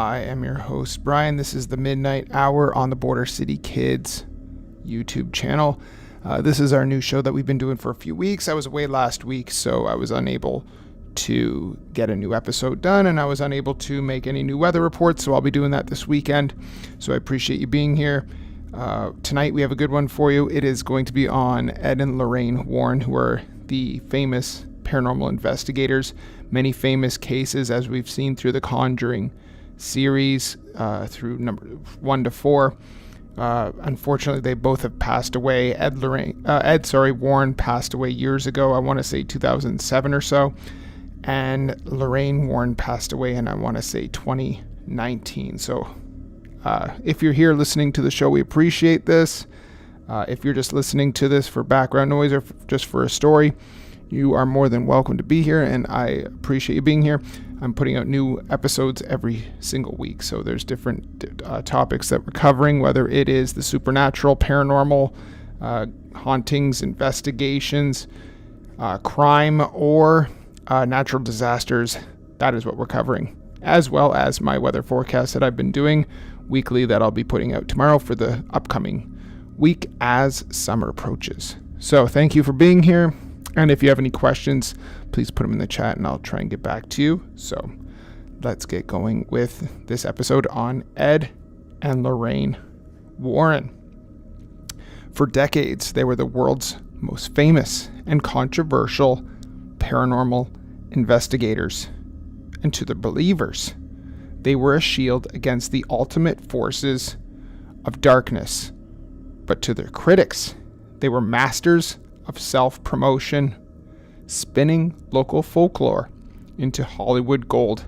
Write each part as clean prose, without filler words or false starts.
I am your host, Brian. This is the Midnight Hour on the Border City Kids YouTube channel. This is our new show that we've been doing for a few weeks. I was away last week, so I was unable to get a new episode done, and I was unable to make any new weather reports, so I'll be doing that this weekend. So I appreciate you being here. Tonight we have a good one for you. It is going to be on Ed and Lorraine Warren, who are the famous paranormal investigators. Many famous cases, as we've seen through the Conjuring series, through number 1 to 4. Unfortunately, they both have passed away. Ed Warren passed away years ago. I want to say 2007 or so. And Lorraine Warren passed away in, I want to say, 2019. So if you're here listening to the show, we appreciate this. If you're just listening to this for background noise or just for a story, you are more than welcome to be here, and I appreciate you being here. I'm putting out new episodes every single week, so there's different topics that we're covering, whether it is the supernatural, paranormal, hauntings, investigations, crime, or natural disasters. That is what we're covering, as well as my weather forecast that I've been doing weekly that I'll be putting out tomorrow for the upcoming week as summer approaches. So thank you for being here. And if you have any questions, please put them in the chat and I'll try and get back to you. So let's get going with this episode on Ed and Lorraine Warren. For decades, they were the world's most famous and controversial paranormal investigators. And to the believers, they were a shield against the ultimate forces of darkness. But to their critics, they were masters of self-promotion, spinning local folklore into Hollywood gold.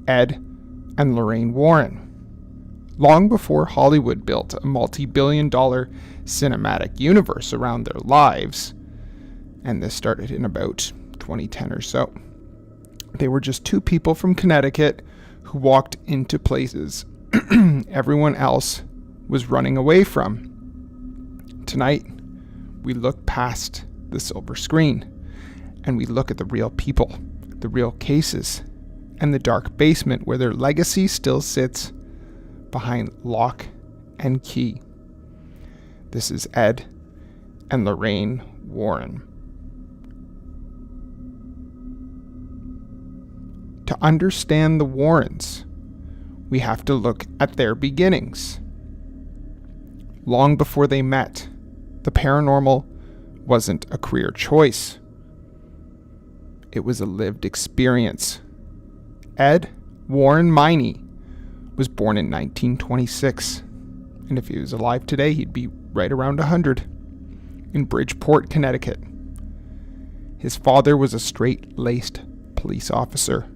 Ed and Lorraine Warren. Long before Hollywood built a multi-billion-dollar cinematic universe around their lives, and this started in about 2010 or so, they were just two people from Connecticut who walked into places everyone else was running away from. Tonight, we look past the silver screen and we look at the real people, the real cases, and the dark basement where their legacy still sits behind lock and key. This is Ed and Lorraine Warren. To understand the Warrens, we have to look at their beginnings. Long before they met, the paranormal wasn't a career choice. It was a lived experience. Ed Warren Miney was born in 1926, and if he was alive today, he'd be right around 100, in Bridgeport, Connecticut. His father was a straight-laced police officer.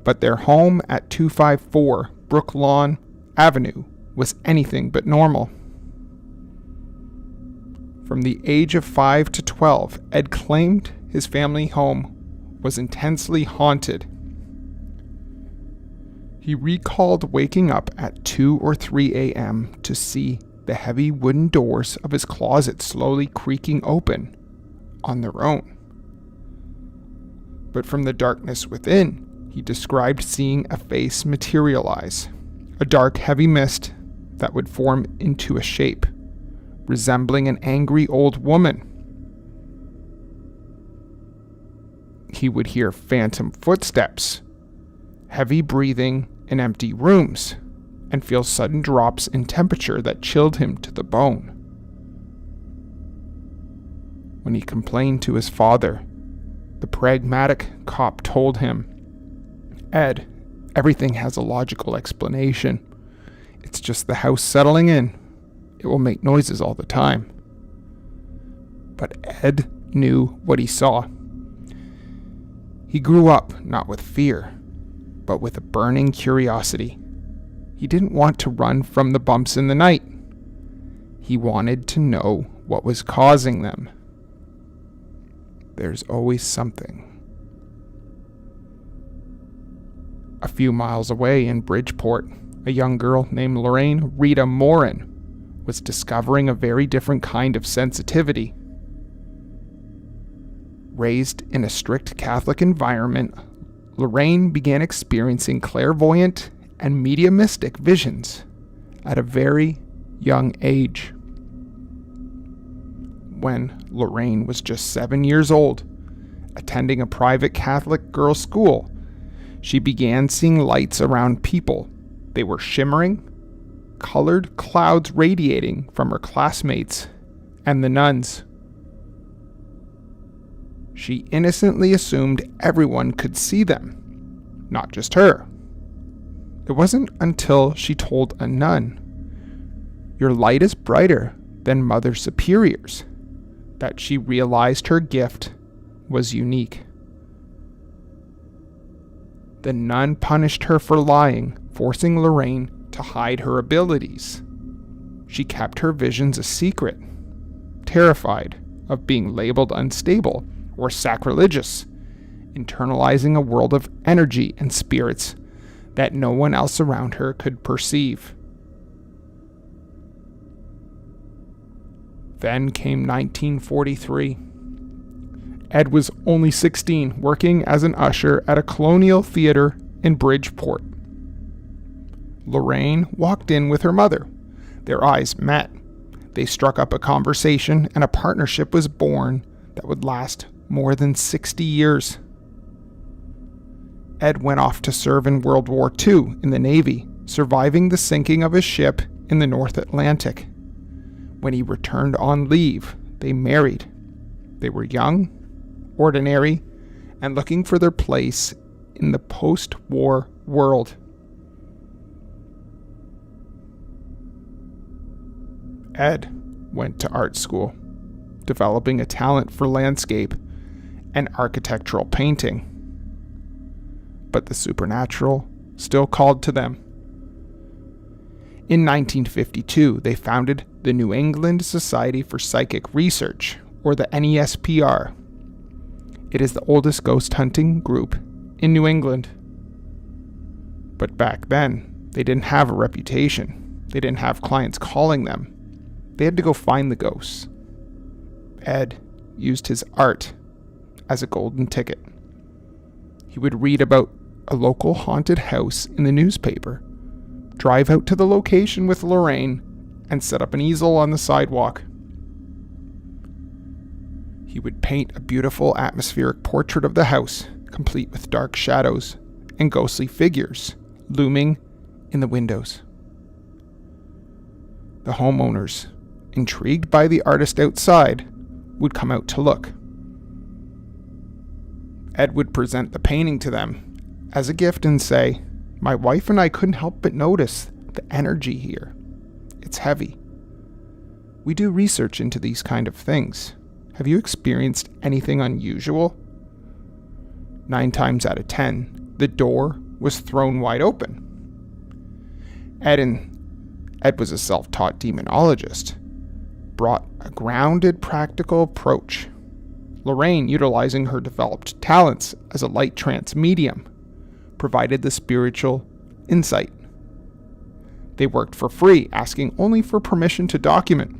But their home at 254 Brooklawn Avenue was anything but normal. From the age of 5 to 12, Ed claimed his family home was intensely haunted. He recalled waking up at 2 or 3 a.m. to see the heavy wooden doors of his closet slowly creaking open on their own. But from the darkness within, he described seeing a face materialize, a dark, heavy mist that would form into a shape resembling an angry old woman. He would hear phantom footsteps, heavy breathing in empty rooms, and feel sudden drops in temperature that chilled him to the bone. When he complained to his father, the pragmatic cop told him, "Ed, everything has a logical explanation. It's just the house settling in. It will make noises all the time." But Ed knew what he saw. He grew up not with fear, but with a burning curiosity. He didn't want to run from the bumps in the night. He wanted to know what was causing them. There's always something. A few miles away in Bridgeport, a young girl named Lorraine Rita Warren was discovering a very different kind of sensitivity. Raised in a strict Catholic environment, Lorraine began experiencing clairvoyant and mediumistic visions at a very young age. When Lorraine was just 7 years old, attending a private Catholic girls' school, she began seeing lights around people. They were shimmering, colored clouds radiating from her classmates and the nuns. She innocently assumed everyone could see them, not just her. It wasn't until she told a nun, "Your light is brighter than Mother Superior's," that she realized her gift was unique. The nun punished her for lying, forcing Lorraine to hide her abilities. She kept her visions a secret, terrified of being labeled unstable or sacrilegious, internalizing a world of energy and spirits that no one else around her could perceive. Then came 1943. Ed was only 16, working as an usher at a colonial theater in Bridgeport. Lorraine walked in with her mother. Their eyes met. They struck up a conversation, and a partnership was born that would last more than 60 years. Ed went off to serve in World War II in the Navy, surviving the sinking of his ship in the North Atlantic. When he returned on leave, they married. They were young, ordinary, and looking for their place in the post-war world. Ed went to art school, developing a talent for landscape and architectural painting. But the supernatural still called to them. In 1952, they founded the New England Society for Psychic Research, or the NESPR. It is the oldest ghost hunting group in New England. But back then, they didn't have a reputation. They didn't have clients calling them. They had to go find the ghosts. Ed used his art as a golden ticket. He would read about a local haunted house in the newspaper, drive out to the location with Lorraine, and set up an easel on the sidewalk. He would paint a beautiful atmospheric portrait of the house, complete with dark shadows and ghostly figures looming in the windows. The homeowners, intrigued by the artist outside, would come out to look. Ed would present the painting to them as a gift and say, "My wife and I couldn't help but notice the energy here. It's heavy. We do research into these kind of things. Have you experienced anything unusual?" 9 times out of 10, the door was thrown wide open. Ed was a self-taught demonologist, brought a grounded, practical approach. Lorraine, utilizing her developed talents as a light trance medium, provided the spiritual insight. They worked for free, asking only for permission to document,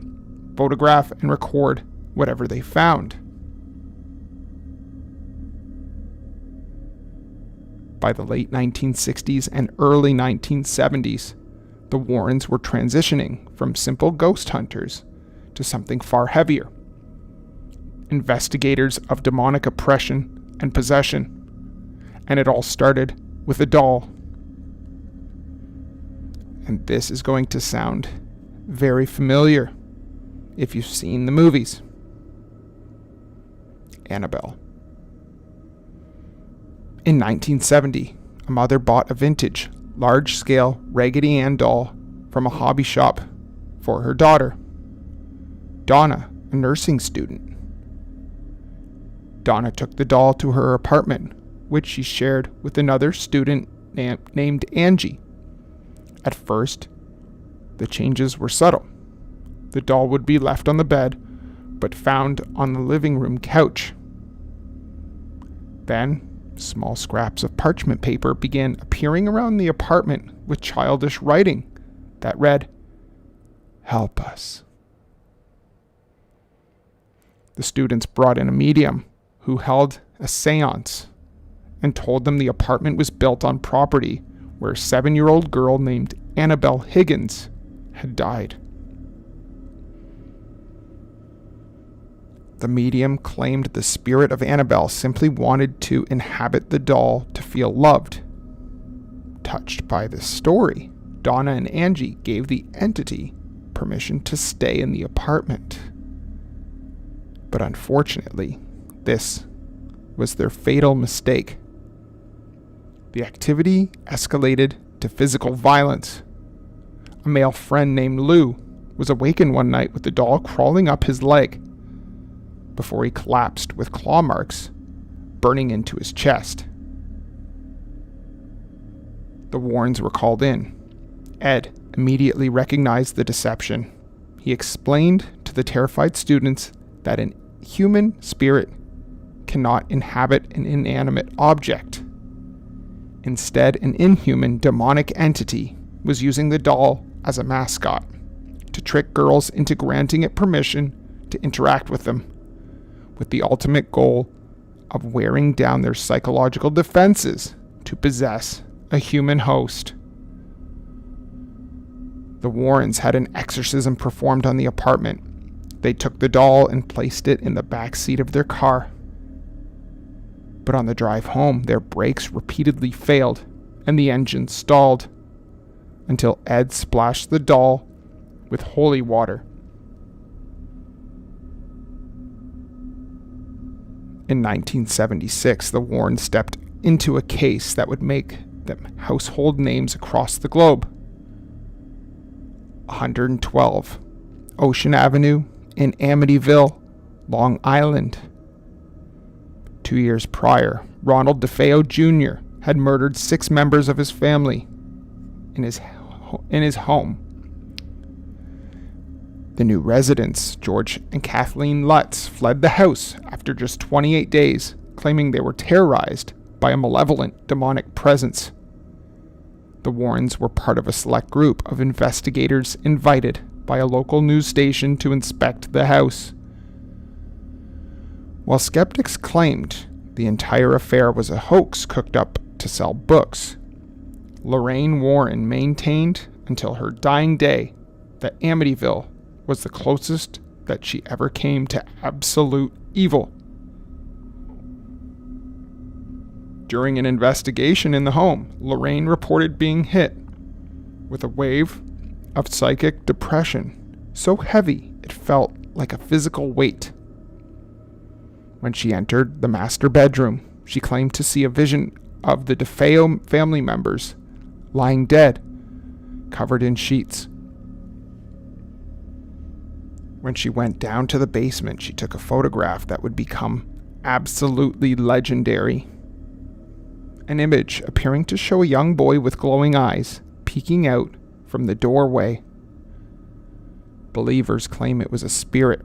photograph, and record whatever they found. By the late 1960s and early 1970s, the Warrens were transitioning from simple ghost hunters to something far heavier. Investigators of demonic oppression and possession. And it all started with a doll. And this is going to sound very familiar if you've seen the movies. Annabelle. In 1970, a mother bought a vintage, large-scale Raggedy Ann doll from a hobby shop for her daughter, Donna, a nursing student. Donna took the doll to her apartment, which she shared with another student named Angie. At first, the changes were subtle. The doll would be left on the bed, but found on the living room couch. Then, small scraps of parchment paper began appearing around the apartment with childish writing that read, "Help us." The students brought in a medium who held a seance and told them the apartment was built on property where a 7-year-old girl named Annabelle Higgins had died. The medium claimed the spirit of Annabelle simply wanted to inhabit the doll to feel loved. Touched by this story, Donna and Angie gave the entity permission to stay in the apartment. But unfortunately, this was their fatal mistake. The activity escalated to physical violence. A male friend named Lou was awakened one night with the doll crawling up his leg before he collapsed with claw marks burning into his chest. The Warrens were called in. Ed immediately recognized the deception. He explained to the terrified students that an human spirit cannot inhabit an inanimate object. Instead, an inhuman demonic entity was using the doll as a mascot to trick girls into granting it permission to interact with them, with the ultimate goal of wearing down their psychological defenses to possess a human host. The Warrens had an exorcism performed on the apartment. They took the doll and placed it in the back seat of their car. But on the drive home, their brakes repeatedly failed and the engine stalled until Ed splashed the doll with holy water. In 1976, the Warrens stepped into a case that would make them household names across the globe. 112 Ocean Avenue in Amityville, Long Island. 2 years prior, Ronald DeFeo Jr. had murdered 6 members of his family in his home. The new residents, George and Kathleen Lutz, fled the house after just 28 days, claiming they were terrorized by a malevolent demonic presence. The Warrens were part of a select group of investigators invited by a local news station to inspect the house. While skeptics claimed the entire affair was a hoax cooked up to sell books, Lorraine Warren maintained until her dying day that Amityville was the closest that she ever came to absolute evil. During an investigation in the home, Lorraine reported being hit with a wave of psychic depression so heavy it felt like a physical weight. When she entered the master bedroom, she claimed to see a vision of the DeFeo family members lying dead, covered in sheets. When she went down to the basement, she took a photograph that would become absolutely legendary. An image appearing to show a young boy with glowing eyes peeking out from the doorway. Believers claim it was a spirit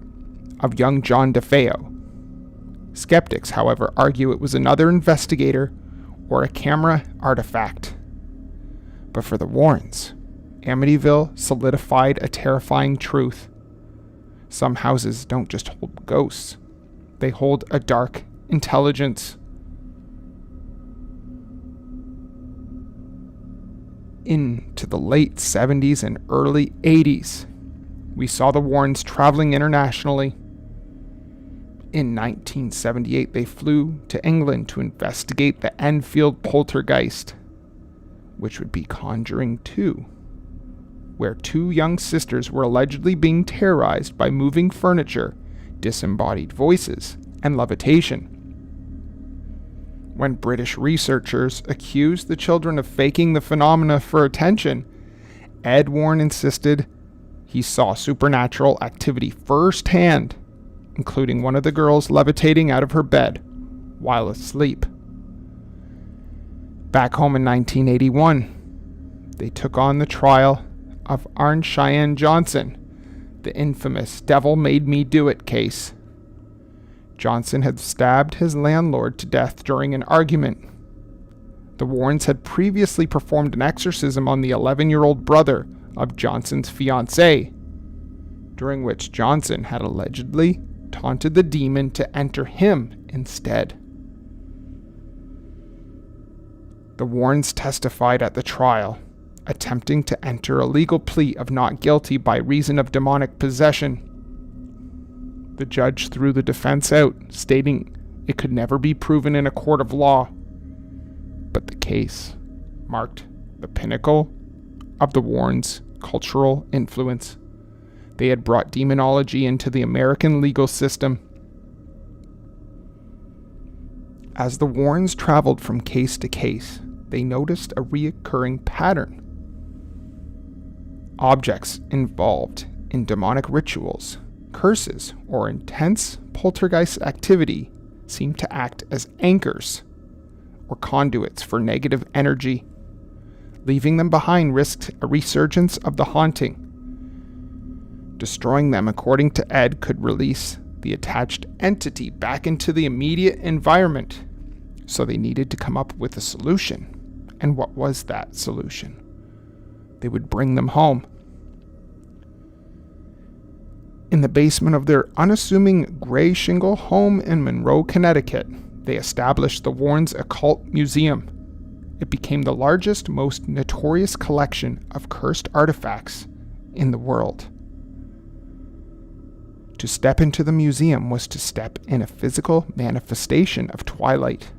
of young John DeFeo. Skeptics, however, argue it was another investigator or a camera artifact. But for the Warrens, Amityville solidified a terrifying truth. Some houses don't just hold ghosts, they hold a dark intelligence. Into the late 70s and early 80s, we saw the Warrens traveling internationally. In 1978, they flew to England to investigate the Enfield Poltergeist, which would be Conjuring 2, where 2 young sisters were allegedly being terrorized by moving furniture, disembodied voices, and levitation. When British researchers accused the children of faking the phenomena for attention, Ed Warren insisted he saw supernatural activity firsthand, including one of the girls levitating out of her bed while asleep. Back home in 1981, they took on the trial of Arn Cheyenne Johnson, the infamous Devil Made Me Do It case. Johnson had stabbed his landlord to death during an argument. The Warrens had previously performed an exorcism on the 11-year-old brother of Johnson's fiancée, during which Johnson had allegedly taunted the demon to enter him instead. The Warrens testified at the trial, attempting to enter a legal plea of not guilty by reason of demonic possession. The judge threw the defense out, stating it could never be proven in a court of law. But the case marked the pinnacle of the Warrens' cultural influence. They had brought demonology into the American legal system. As the Warrens traveled from case to case, they noticed a recurring pattern. Objects involved in demonic rituals, curses, or intense poltergeist activity seemed to act as anchors or conduits for negative energy. Leaving them behind risked a resurgence of the haunting. Destroying them, according to Ed, could release the attached entity back into the immediate environment. So they needed to come up with a solution. And what was that solution? They would bring them home. In the basement of their unassuming gray shingle home in Monroe, Connecticut, they established the Warrens' Occult Museum. It became the largest, most notorious collection of cursed artifacts in the world. To step into the museum was to step in a physical manifestation of twilight.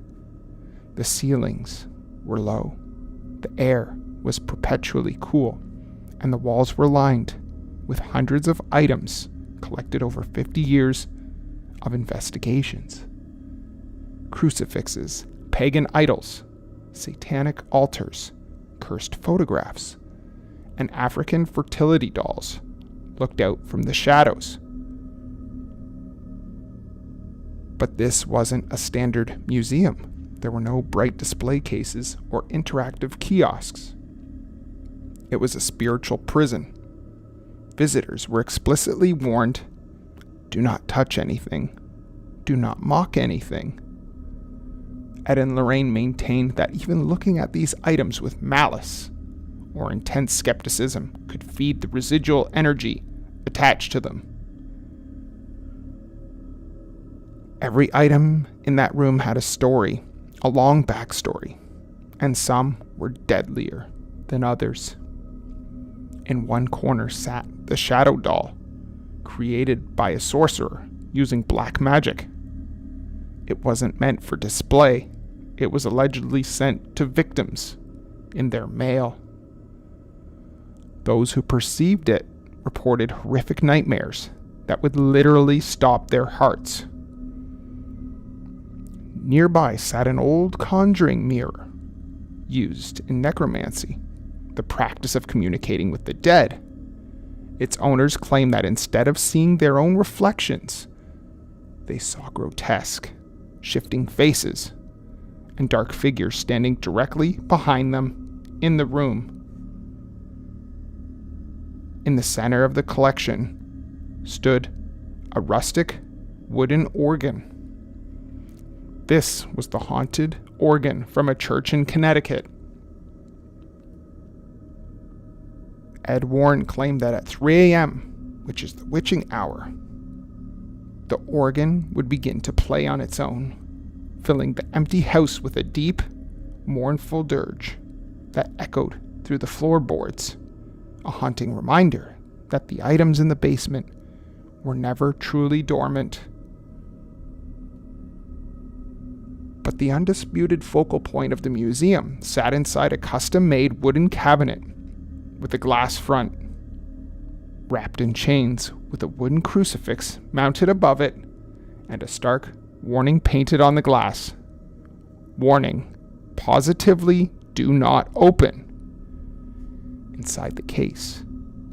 The ceilings were low, the air was perpetually cool, and the walls were lined with hundreds of items collected over 50 years of investigations. Crucifixes, pagan idols, satanic altars, cursed photographs, and African fertility dolls looked out from the shadows. But this wasn't a standard museum. There were no bright display cases or interactive kiosks. It was a spiritual prison. Visitors were explicitly warned, do not touch anything, do not mock anything. Ed and Lorraine maintained that even looking at these items with malice or intense skepticism could feed the residual energy attached to them. Every item in that room had a story, a long backstory, and some were deadlier than others. In one corner sat the shadow doll, created by a sorcerer using black magic. It wasn't meant for display. It was allegedly sent to victims in their mail. Those who perceived it reported horrific nightmares that would literally stop their hearts. Nearby sat an old conjuring mirror, used in necromancy, the practice of communicating with the dead. Its owners claim that instead of seeing their own reflections, they saw grotesque, shifting faces and dark figures standing directly behind them in the room. In the center of the collection stood a rustic wooden organ. This was the haunted organ from a church in Connecticut. Ed Warren claimed that at 3 a.m., which is the witching hour, the organ would begin to play on its own, filling the empty house with a deep, mournful dirge that echoed through the floorboards, a haunting reminder that the items in the basement were never truly dormant. But the undisputed focal point of the museum sat inside a custom-made wooden cabinet with a glass front, wrapped in chains with a wooden crucifix mounted above it and a stark warning painted on the glass. Warning, positively do not open. Inside the case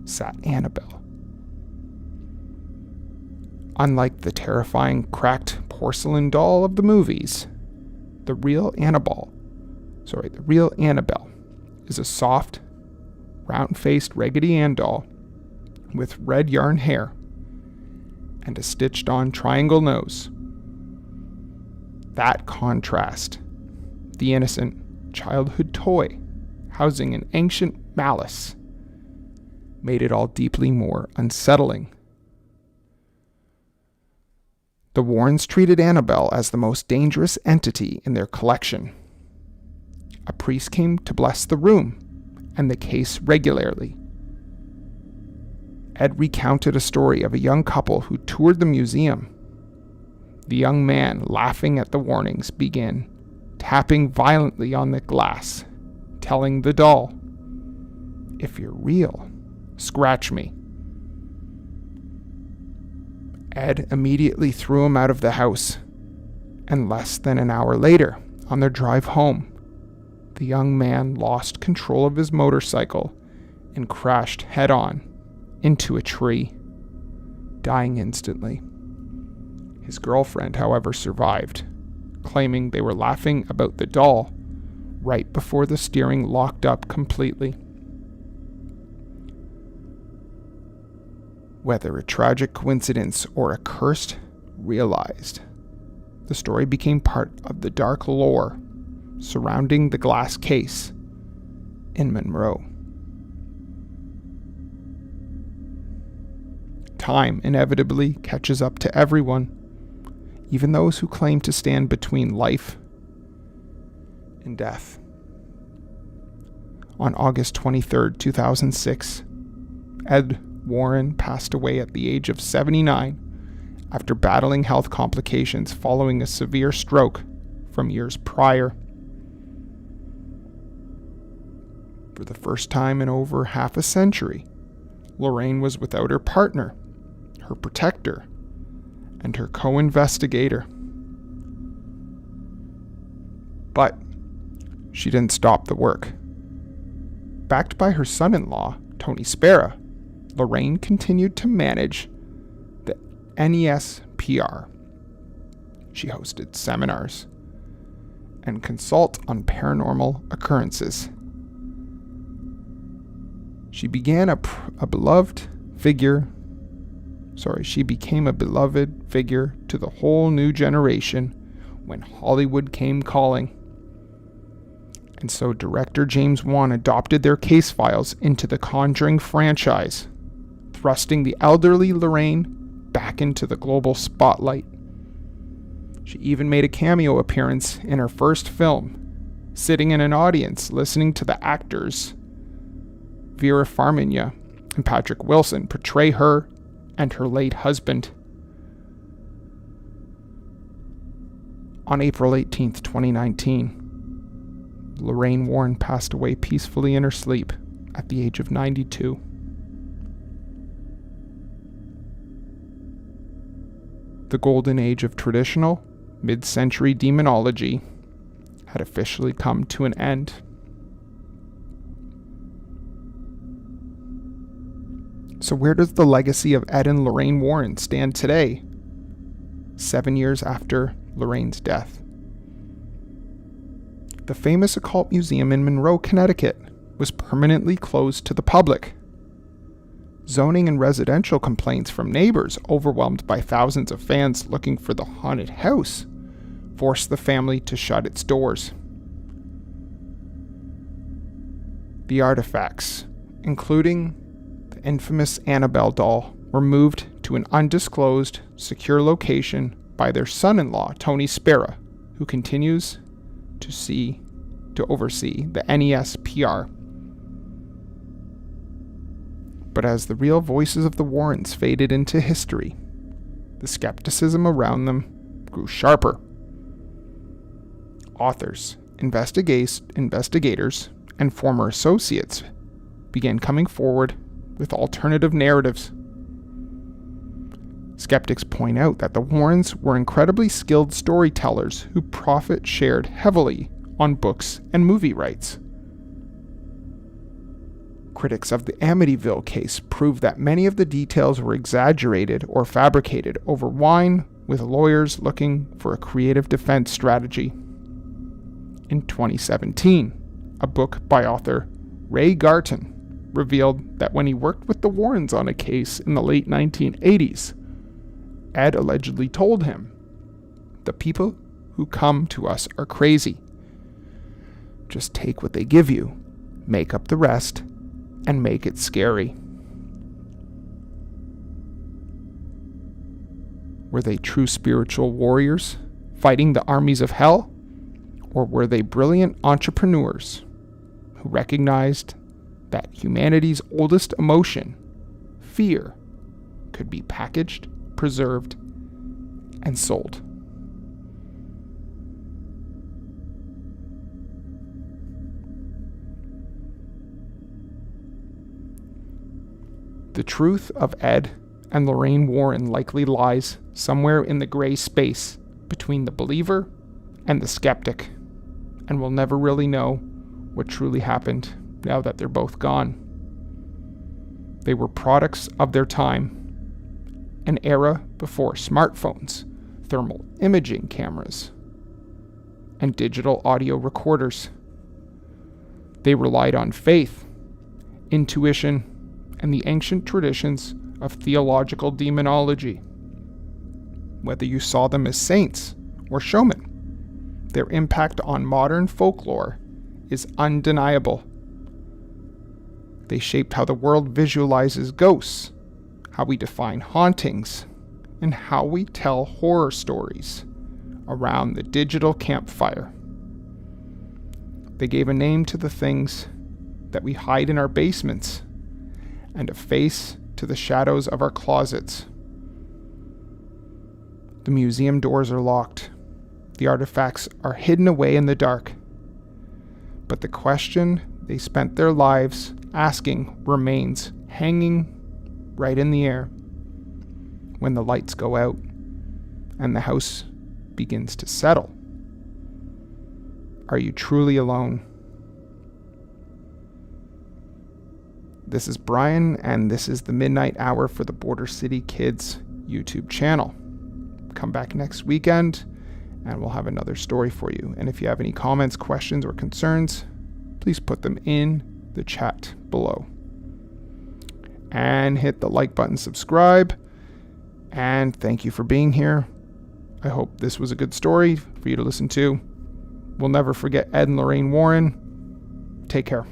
sat Annabelle. Unlike the terrifying cracked porcelain doll of the movies, the real Annabelle is a soft, round-faced Raggedy Ann doll with red yarn hair and a stitched-on triangle nose. That contrast, the innocent childhood toy housing an ancient malice, made it all deeply more unsettling. The Warrens treated Annabelle as the most dangerous entity in their collection. a priest came to bless the room and the case regularly. Ed recounted a story of a young couple who toured the museum. The young man, laughing at the warnings, began tapping violently on the glass, telling the doll, "If you're real, scratch me." Ed immediately threw him out of the house, and less than an hour later, on their drive home, the young man lost control of his motorcycle and crashed head-on into a tree, dying instantly. His girlfriend, however, survived, claiming they were laughing about the doll right before the steering locked up completely. Whether a tragic coincidence or a curse realized, the story became part of the dark lore surrounding the glass case in Monroe. Time inevitably catches up to everyone, even those who claim to stand between life and death. On August 23, 2006, Ed Warren passed away at the age of 79 after battling health complications following a severe stroke from years prior. For the first time in over half a century, Lorraine was without her partner, her protector, and her co-investigator. But she didn't stop the work. Backed by her son-in-law, Tony Spera, Lorraine continued to manage the NESPR. She hosted seminars and consult on paranormal occurrences. She became a beloved figure to the whole new generation when Hollywood came calling. And so director James Wan adopted their case files into the Conjuring franchise, thrusting the elderly Lorraine back into the global spotlight. She even made a cameo appearance in her first film, sitting in an audience listening to the actors Vera Farmiga and Patrick Wilson portray her and her late husband. On April 18, 2019, Lorraine Warren passed away peacefully in her sleep at the age of 92. The golden age of traditional, mid-century demonology had officially come to an end. So where does the legacy of Ed and Lorraine Warren stand today, 7 years after Lorraine's death? The famous Occult Museum in Monroe, Connecticut, was permanently closed to the public. Zoning and residential complaints from neighbors, overwhelmed by thousands of fans looking for the haunted house, forced the family to shut its doors. The artifacts, including the infamous Annabelle doll, were moved to an undisclosed, secure location by their son-in-law, Tony Spera, who continues to oversee the NESPR. But as the real voices of the Warrens faded into history, the skepticism around them grew sharper. Authors, investigators, and former associates began coming forward with alternative narratives. Skeptics point out that the Warrens were incredibly skilled storytellers who profit-shared heavily on books and movie rights. Critics of the Amityville case prove that many of the details were exaggerated or fabricated over wine, with lawyers looking for a creative defense strategy. In 2017, a book by author Ray Garton revealed that when he worked with the Warrens on a case in the late 1980s, Ed allegedly told him, "The people who come to us are crazy. Just take what they give you, make up the rest, and make it scary." Were they true spiritual warriors, fighting the armies of hell? Or were they brilliant entrepreneurs who recognized that humanity's oldest emotion, fear, could be packaged, preserved, and sold? The truth of Ed and Lorraine Warren likely lies somewhere in the gray space between the believer and the skeptic, and we'll never really know what truly happened now that they're both gone. They were products of their time, an era before smartphones, thermal imaging cameras, and digital audio recorders. They relied on faith, intuition, and the ancient traditions of theological demonology. Whether you saw them as saints or showmen, their impact on modern folklore is undeniable. They shaped how the world visualizes ghosts, how we define hauntings, and how we tell horror stories around the digital campfire. They gave a name to the things that we hide in our basements and a face to the shadows of our closets. The museum doors are locked. The artifacts are hidden away in the dark. But the question they spent their lives asking remains hanging right in the air when the lights go out and the house begins to settle. Are you truly alone? This is Brian, and this is the Midnight Hour for the Border City Kids YouTube channel. Come back next weekend, and we'll have another story for you. And if you have any comments, questions, or concerns, please put them in the chat below. And hit the like button, subscribe, and thank you for being here. I hope this was a good story for you to listen to. We'll never forget Ed and Lorraine Warren. Take care.